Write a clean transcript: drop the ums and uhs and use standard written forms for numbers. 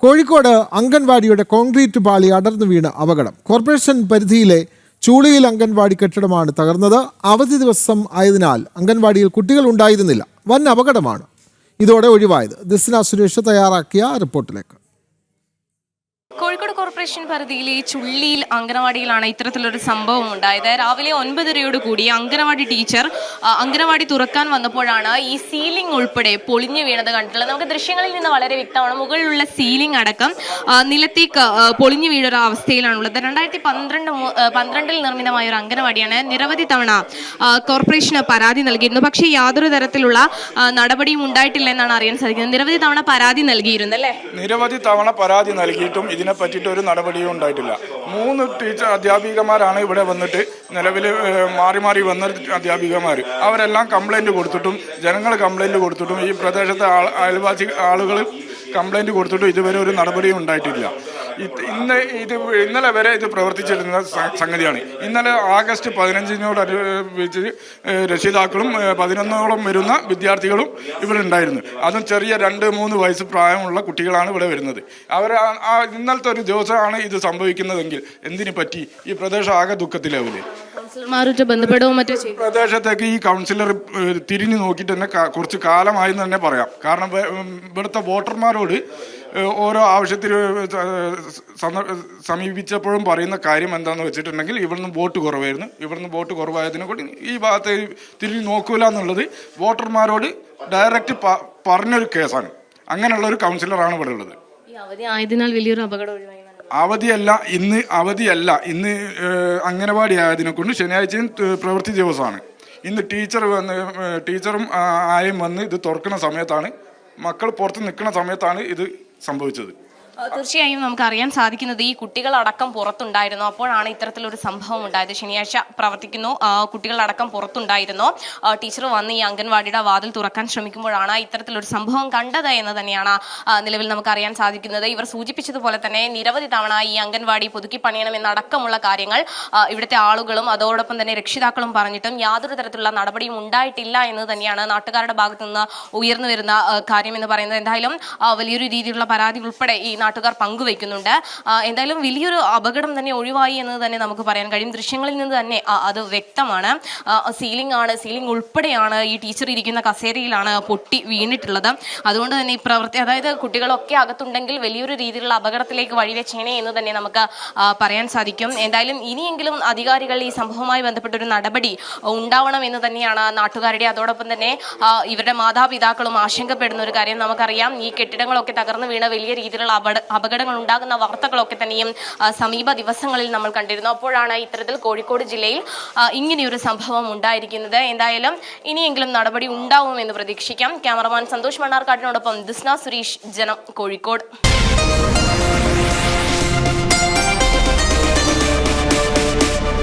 Kozhikode അംഗൻവാടിയുടെ concrete പാളി അടർന്നു വീണ് അപകടം. കോർപ്പറേഷൻ പരിധിയിലെ ചൂളിയിൽ അംഗൻവാടി കെട്ടിടമാണ് തകർന്നത്. അവധി ദിവസം ആയതിനാൽ അംഗൻവാടിയിൽ കുട്ടികൾ ഉണ്ടായിരുന്നില്ല. വൻ അപകടമാണ് ഇതോടെ ഒഴിവായത്. ദിസ്ന സുരേഷ് തയ്യാറാക്കിയ റിപ്പോർട്ടിലേക്ക്. കോഴിക്കോട് കോർപ്പറേഷൻ പരിധിയിലെ ചുള്ളിയിൽ അംഗനവാടിയിലാണ് ഇത്തരത്തിലൊരു സംഭവം ഉണ്ടായത്. രാവിലെ 9:30 അംഗനവാടി ടീച്ചർ അംഗനവാടി തുറക്കാൻ വന്നപ്പോഴാണ് ഈ സീലിംഗ് ഉൾപ്പെടെ പൊളിഞ്ഞു വീണത് കണ്ടിട്ടുള്ളത്. നമുക്ക് ദൃശ്യങ്ങളിൽ നിന്ന് വളരെ വ്യക്തമാണ്. മുകളിലുള്ള സീലിംഗ് അടക്കം നിലത്തേക്ക് പൊളിഞ്ഞു വീഴൊരു അവസ്ഥയിലാണുള്ളത്. 2012 നിർമ്മിതമായ ഒരു അംഗനവാടിയാണ്. നിരവധി തവണ കോർപ്പറേഷന് പരാതി നൽകിയിരുന്നു. പക്ഷേ യാതൊരു തരത്തിലുള്ള നടപടിയും ഉണ്ടായിട്ടില്ല എന്നാണ് അറിയാൻ സാധിക്കുന്നത്. നിരവധി തവണ പരാതി നൽകിയിരുന്നു അല്ലേ? നിരവധി തവണ പരാതി നൽകിയിട്ടും ഇതിനെ പറ്റിയിട്ട് ഒരു നടപടിയും ഉണ്ടായിട്ടില്ല. 3 അധ്യാപികമാരാണ് ഇവിടെ വന്നിട്ട് നിലവിൽ മാറി മാറി വന്ന അധ്യാപികമാർ. അവരെല്ലാം കംപ്ലൈൻറ്റ് കൊടുത്തിട്ടും ജനങ്ങൾ കംപ്ലൈൻറ്റ് കൊടുത്തിട്ടും ഈ പ്രദേശത്തെ അയൽവാസി ആളുകൾ കംപ്ലൈൻറ്റ് കൊടുത്തിട്ടും ഇതുവരെ ഒരു നടപടിയും ഉണ്ടായിട്ടില്ല. ഇന്നലെ വരെ ഇത് പ്രവർത്തിച്ചിരുന്ന സംഗതിയാണ്. ഇന്നലെ ആഗസ്റ്റ് 15 രക്ഷിതാക്കളും 11ഓളം വരുന്ന വിദ്യാർത്ഥികളും ഇവിടെ ഉണ്ടായിരുന്നു. അതും ചെറിയ 2-3 വയസ്സ് പ്രായമുള്ള കുട്ടികളാണ് ഇവിടെ വരുന്നത്. ഇന്നലത്തെ ഒരു ദിവസമാണ് ഇത് സംഭവിക്കുന്നതെങ്കിൽ എന്തിനു പറ്റി ഈ പ്രദേശം ആകെ ദുഃഖത്തിലാവില്ലേ? പ്രദേശത്തേക്ക് ഈ കൗൺസിലർ തിരിഞ്ഞു നോക്കിയിട്ട് തന്നെ കുറച്ച് കാലമായി എന്ന് തന്നെ പറയാം. കാരണം ഇവിടുത്തെ വോട്ടർമാരോട് ഓരോ ആവശ്യത്തിന് സമീപിച്ചപ്പോഴും പറയുന്ന കാര്യം എന്താണെന്ന് വെച്ചിട്ടുണ്ടെങ്കിൽ ഇവിടുന്ന് വോട്ട് കുറവായിരുന്നു. ഇവിടുന്ന് വോട്ട് കുറവായതിനെ കൊണ്ട് ഈ ഭാഗത്ത് തിരിഞ്ഞു നോക്കൂല എന്നുള്ളത് വോട്ടർമാരോട് ഡയറക്റ്റ് പറഞ്ഞൊരു കേസാണ്. അങ്ങനെയുള്ള ഒരു കൗൺസിലറാണ് ഇവിടെ ഉള്ളത്. അവധിയല്ല ഇന്ന് അംഗനവാടി ആയതിനെ കൊണ്ട് ശനിയാഴ്ചയും പ്രവൃത്തി ദിവസമാണ്. ഇന്ന് ടീച്ചറും ആയും വന്ന് ഇത് തുറക്കുന്ന സമയത്താണ്, മക്കൾ പുറത്ത് നിൽക്കുന്ന സമയത്താണ് ഇത് സംഭവിച്ചത്. തീർച്ചയായും നമുക്ക് അറിയാൻ സാധിക്കുന്നത് ഈ കുട്ടികളടക്കം പുറത്തുണ്ടായിരുന്നു. അപ്പോഴാണ് ഇത്തരത്തിലൊരു സംഭവം ഉണ്ടായത്. ശനിയാഴ്ച പ്രവർത്തിക്കുന്നു, കുട്ടികളടക്കം പുറത്തുണ്ടായിരുന്നു. ടീച്ചർ വന്ന് ഈ അംഗൻവാടിയുടെ വാതിൽ തുറക്കാൻ ശ്രമിക്കുമ്പോഴാണ് ഇത്തരത്തിലൊരു സംഭവം കണ്ടത് എന്ന് തന്നെയാണ് നിലവിൽ നമുക്ക് അറിയാൻ സാധിക്കുന്നത്. ഇവർ സൂചിപ്പിച്ചതുപോലെ തന്നെ നിരവധി തവണ ഈ അംഗൻവാടി പുതുക്കി പണിയണമെന്നടക്കമുള്ള കാര്യങ്ങൾ ഇവിടുത്തെ ആളുകളും അതോടൊപ്പം തന്നെ രക്ഷിതാക്കളും പറഞ്ഞിട്ടും യാതൊരു തരത്തിലുള്ള നടപടിയും ഉണ്ടായിട്ടില്ല എന്ന് തന്നെയാണ് നാട്ടുകാരുടെ ഭാഗത്തു നിന്ന് ഉയർന്നു വരുന്ന കാര്യം എന്ന് പറയുന്നത്. എന്തായാലും വലിയൊരു രീതിയിലുള്ള പരാതി ഉൾപ്പെടെ ഈ നാട്ടുകാർ പങ്കുവയ്ക്കുന്നുണ്ട്. എന്തായാലും വലിയൊരു അപകടം തന്നെ ഒഴിവായി എന്ന് തന്നെ നമുക്ക് പറയാൻ കഴിയും. ദൃശ്യങ്ങളിൽ നിന്ന് തന്നെ അത് വ്യക്തമാണ്. സീലിംഗ് ഉൾപ്പെടെയാണ് ഈ ടീച്ചർ ഇരിക്കുന്ന കസേരയിലാണ് പൊട്ടി വീണിട്ടുള്ളത്. അതുകൊണ്ട് തന്നെ ഈ പ്രവൃത്തി, അതായത് കുട്ടികളൊക്കെ അകത്തുണ്ടെങ്കിൽ വലിയൊരു രീതിയിലുള്ള അപകടത്തിലേക്ക് വഴിവെച്ചേനെ എന്ന് തന്നെ നമുക്ക് പറയാൻ സാധിക്കും. എന്തായാലും ഇനിയെങ്കിലും അധികാരികൾ ഈ സംഭവവുമായി ബന്ധപ്പെട്ടൊരു നടപടി ഉണ്ടാവണം എന്ന് തന്നെയാണ് നാട്ടുകാരുടെ അതോടൊപ്പം തന്നെ ഇവരുടെ മാതാപിതാക്കളും ആശങ്കപ്പെടുന്ന ഒരു കാര്യം. നമുക്കറിയാം, ഈ കെട്ടിടങ്ങളൊക്കെ തകർന്നു വീണ വലിയ രീതിയിലുള്ള അപകടങ്ങൾ ഉണ്ടാകുന്ന വാർത്തകളൊക്കെ തന്നെയും സമീപ ദിവസങ്ങളിൽ നമ്മൾ കണ്ടിരുന്നു. അപ്പോഴാണ് ഇത്തരത്തിൽ കോഴിക്കോട് ജില്ലയിൽ ഇങ്ങനെയൊരു സംഭവം ഉണ്ടായിരിക്കുന്നത്. എന്തായാലും ഇനിയെങ്കിലും നടപടി ഉണ്ടാവുമെന്ന് പ്രതീക്ഷിക്കാം. ക്യാമറമാൻ സന്തോഷ് മണ്ണാർക്കാടിനോടൊപ്പം ദിസ്ന സുരേഷ്, ജനം, കോഴിക്കോട്.